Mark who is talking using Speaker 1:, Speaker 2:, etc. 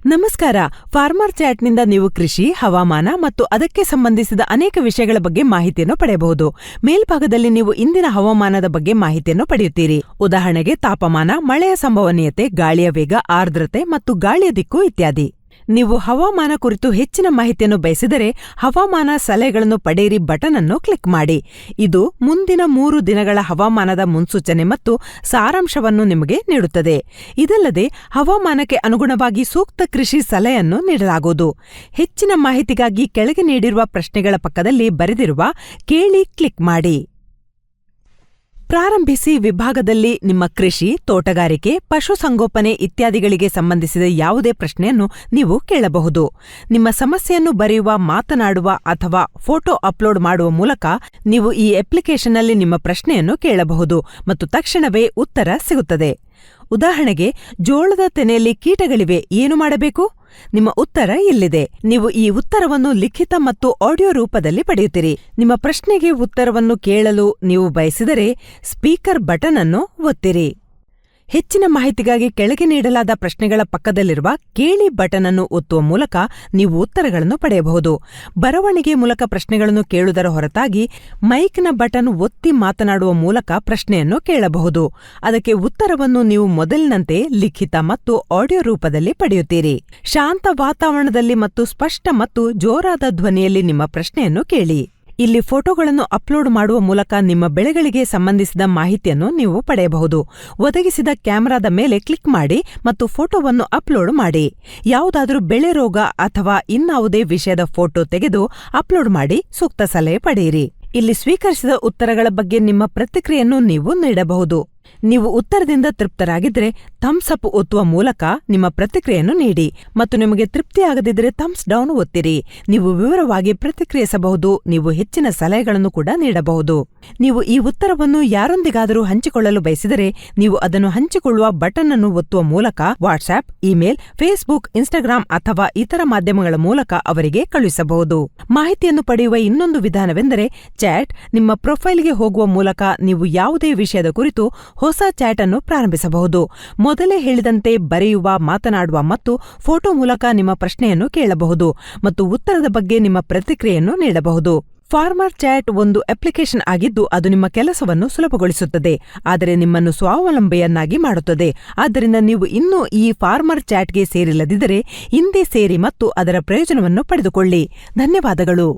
Speaker 1: ನಮಸ್ಕಾರ. ಫಾರ್ಮರ್ ಚಾಟ್ನಿಂದ ನೀವು ಕೃಷಿ, ಹವಾಮಾನ ಮತ್ತು ಅದಕ್ಕೆ ಸಂಬಂಧಿಸಿದ ಅನೇಕ ವಿಷಯಗಳ ಬಗ್ಗೆ ಮಾಹಿತಿಯನ್ನು ಪಡೆಯಬಹುದು. ಮೇಲ್ಭಾಗದಲ್ಲಿ ನೀವು ಇಂದಿನ ಹವಾಮಾನದ ಬಗ್ಗೆ ಮಾಹಿತಿಯನ್ನು ಪಡೆಯುತ್ತೀರಿ. ಉದಾಹರಣೆಗೆ ತಾಪಮಾನ, ಮಳೆಯ ಸಂಭವನೀಯತೆ, ಗಾಳಿಯ ವೇಗ, ಆರ್ದ್ರತೆ ಮತ್ತು ಗಾಳಿಯ ದಿಕ್ಕು ಇತ್ಯಾದಿ. ನೀವು ಹವಾಮಾನ ಕುರಿತು ಹೆಚ್ಚಿನ ಮಾಹಿತಿಯನ್ನು ಬಯಸಿದರೆ ಹವಾಮಾನ ಸಲಹೆಗಳನ್ನು ಪಡೆಯಿರಿ ಬಟನ್ ಅನ್ನು ಕ್ಲಿಕ್ ಮಾಡಿ. ಇದು ಮುಂದಿನ 3 ದಿನಗಳ ಹವಾಮಾನದ ಮುನ್ಸೂಚನೆ ಮತ್ತು ಸಾರಾಂಶವನ್ನು ನಿಮಗೆ ನೀಡುತ್ತದೆ. ಇದಲ್ಲದೆ ಹವಾಮಾನಕ್ಕೆ ಅನುಗುಣವಾಗಿ ಸೂಕ್ತ ಕೃಷಿ ಸಲಹೆಯನ್ನು ನೀಡಲಾಗುವುದು. ಹೆಚ್ಚಿನ ಮಾಹಿತಿಗಾಗಿ ಕೆಳಗೆ ನೀಡಿರುವ ಪ್ರಶ್ನೆಗಳ ಪಕ್ಕದಲ್ಲಿ ಬರೆದಿರುವ ಕೇಳಿ ಕ್ಲಿಕ್ ಮಾಡಿ. ಪ್ರಾರಂಭಿಸಿ ವಿಭಾಗದಲ್ಲಿ ನಿಮ್ಮ ಕೃಷಿ, ತೋಟಗಾರಿಕೆ, ಪಶುಸಂಗೋಪನೆ ಇತ್ಯಾದಿಗಳಿಗೆ ಸಂಬಂಧಿಸಿದ ಯಾವುದೇ ಪ್ರಶ್ನೆಯನ್ನು ನೀವು ಕೇಳಬಹುದು. ನಿಮ್ಮ ಸಮಸ್ಯೆಯನ್ನು ಬರೆಯುವ, ಮಾತನಾಡುವ ಅಥವಾ ಫೋಟೋ ಅಪ್ಲೋಡ್ ಮಾಡುವ ಮೂಲಕ ನೀವು ಈ ಅಪ್ಲಿಕೇಶನ್ನಲ್ಲಿ ನಿಮ್ಮ ಪ್ರಶ್ನೆಯನ್ನು ಕೇಳಬಹುದು ಮತ್ತು ತಕ್ಷಣವೇ ಉತ್ತರ ಸಿಗುತ್ತದೆ. ಉದಾಹರಣೆಗೆ, ಜೋಳದ ತೆನೆಯಲ್ಲಿ ಕೀಟಗಳಿವೆ, ಏನು ಮಾಡಬೇಕು? ನಿಮ್ಮ ಉತ್ತರ ಇಲ್ಲಿದೆ. ನೀವು ಈ ಉತ್ತರವನ್ನು ಲಿಖಿತ ಮತ್ತು ಆಡಿಯೋ ರೂಪದಲ್ಲಿ ಪಡೆಯುತ್ತೀರಿ. ನಿಮ್ಮ ಪ್ರಶ್ನೆಗೆ ಉತ್ತರವನ್ನು ಕೇಳಲು ನೀವು ಬಯಸಿದರೆ ಸ್ಪೀಕರ್ ಬಟನ್ ಅನ್ನು ಒತ್ತಿರಿ. ಹೆಚ್ಚಿನ ಮಾಹಿತಿಗಾಗಿ ಕೆಳಗೆ ನೀಡಲಾದ ಪ್ರಶ್ನೆಗಳ ಪಕ್ಕದಲ್ಲಿರುವ ಕೇಳಿ ಬಟನ್ ಅನ್ನು ಒತ್ತುವ ಮೂಲಕ ನೀವು ಉತ್ತರಗಳನ್ನು ಪಡೆಯಬಹುದು. ಬರವಣಿಗೆ ಮೂಲಕ ಪ್ರಶ್ನೆಗಳನ್ನು ಕೇಳುವುದರ ಹೊರತಾಗಿ ಮೈಕ್ನ ಬಟನ್ ಒತ್ತಿ ಮಾತನಾಡುವ ಮೂಲಕ ಪ್ರಶ್ನೆಯನ್ನು ಕೇಳಬಹುದು. ಅದಕ್ಕೆ ಉತ್ತರವನ್ನು ನೀವು ಮೊದಲಿನಂತೆ ಲಿಖಿತ ಮತ್ತು ಆಡಿಯೋ ರೂಪದಲ್ಲಿ ಪಡೆಯುತ್ತೀರಿ. ಶಾಂತ ವಾತಾವರಣದಲ್ಲಿ ಮತ್ತು ಸ್ಪಷ್ಟ ಮತ್ತು ಜೋರಾದ ಧ್ವನಿಯಲ್ಲಿ ನಿಮ್ಮ ಪ್ರಶ್ನೆಯನ್ನು ಕೇಳಿ. ಇಲ್ಲಿ ಫೋಟೋಗಳನ್ನು ಅಪ್ಲೋಡ್ ಮಾಡುವ ಮೂಲಕ ನಿಮ್ಮ ಬೆಳೆಗಳಿಗೆ ಸಂಬಂಧಿಸಿದ ಮಾಹಿತಿಯನ್ನು ನೀವು ಪಡೆಯಬಹುದು. ಒದಗಿಸಿದ ಕ್ಯಾಮೆರಾದ ಮೇಲೆ ಕ್ಲಿಕ್ ಮಾಡಿ ಮತ್ತು ಫೋಟೋವನ್ನು ಅಪ್ಲೋಡ್ ಮಾಡಿ. ಯಾವುದಾದರೂ ಬೆಳೆ ರೋಗ ಅಥವಾ ಇನ್ನಾವುದೇ ವಿಷಯದ ಫೋಟೋ ತೆಗೆದು ಅಪ್ಲೋಡ್ ಮಾಡಿ ಸೂಕ್ತ ಸಲಹೆ ಪಡೆಯಿರಿ. ಇಲ್ಲಿ ಸ್ವೀಕರಿಸಿದ ಉತ್ತರಗಳ ಬಗ್ಗೆ ನಿಮ್ಮ ಪ್ರತಿಕ್ರಿಯೆಯನ್ನು ನೀವು ನೀಡಬಹುದು. ನೀವು ಉತ್ತರದಿಂದ ತೃಪ್ತರಾಗಿದ್ದರೆ ಥಮ್ಸ್ ಅಪ್ ಒತ್ತುವ ಮೂಲಕ ನಿಮ್ಮ ಪ್ರತಿಕ್ರಿಯೆಯನ್ನು ನೀಡಿ ಮತ್ತು ನಿಮಗೆ ತೃಪ್ತಿಯಾಗದಿದ್ದರೆ ಥಮ್ಸ್ ಡೌನ್ ಒತ್ತಿರಿ. ನೀವು ವಿವರವಾಗಿ ಪ್ರತಿಕ್ರಿಯಿಸಬಹುದು. ನೀವು ಹೆಚ್ಚಿನ ಸಲಹೆಗಳನ್ನು ಕೂಡ ನೀಡಬಹುದು. ನೀವು ಈ ಉತ್ತರವನ್ನು ಯಾರೊಂದಿಗಾದರೂ ಹಂಚಿಕೊಳ್ಳಲು ಬಯಸಿದರೆ ನೀವು ಅದನ್ನು ಹಂಚಿಕೊಳ್ಳುವ ಬಟನ್ ಅನ್ನು ಒತ್ತುವ ಮೂಲಕ ವಾಟ್ಸ್ಆಪ್, ಇಮೇಲ್, ಫೇಸ್ಬುಕ್, ಇನ್ಸ್ಟಾಗ್ರಾಂ ಅಥವಾ ಇತರ ಮಾಧ್ಯಮಗಳ ಮೂಲಕ ಅವರಿಗೆ ಕಳುಹಿಸಬಹುದು. ಮಾಹಿತಿಯನ್ನು ಪಡೆಯುವ ಇನ್ನೊಂದು ವಿಧಾನವೆಂದರೆ ಚಾಟ್. ನಿಮ್ಮ ಪ್ರೊಫೈಲ್ಗೆ ಹೋಗುವ ಮೂಲಕ ನೀವು ಯಾವುದೇ ವಿಷಯದ ಕುರಿತು ಹೊಸ ಚಾಟ್ ಅನ್ನು ಪ್ರಾರಂಭಿಸಬಹುದು. ಮೊದಲೇ ಹೇಳಿದಂತೆ ಬರೆಯುವ, ಮಾತನಾಡುವ ಮತ್ತು ಫೋಟೋ ಮೂಲಕ ನಿಮ್ಮ ಪ್ರಶ್ನೆಯನ್ನು ಕೇಳಬಹುದು ಮತ್ತು ಉತ್ತರದ ಬಗ್ಗೆ ನಿಮ್ಮ ಪ್ರತಿಕ್ರಿಯೆಯನ್ನು ನೀಡಬಹುದು. ಫಾರ್ಮರ್ ಚಾಟ್ ಒಂದು ಅಪ್ಲಿಕೇಶನ್ ಆಗಿದ್ದು ಅದು ನಿಮ್ಮ ಕೆಲಸವನ್ನು ಸುಲಭಗೊಳಿಸುತ್ತದೆ, ಆದರೆ ನಿಮ್ಮನ್ನು ಸ್ವಾವಲಂಬಿಯನ್ನಾಗಿ ಮಾಡುತ್ತದೆ. ಆದ್ದರಿಂದ ನೀವು ಇನ್ನೂ ಈ ಫಾರ್ಮರ್ ಚಾಟ್ಗೆ ಸೇರಿಲ್ಲದಿದ್ದರೆ ಹಿಂದೆ ಸೇರಿ ಮತ್ತು ಅದರ ಪ್ರಯೋಜನವನ್ನು ಪಡೆದುಕೊಳ್ಳಿ. ಧನ್ಯವಾದಗಳು.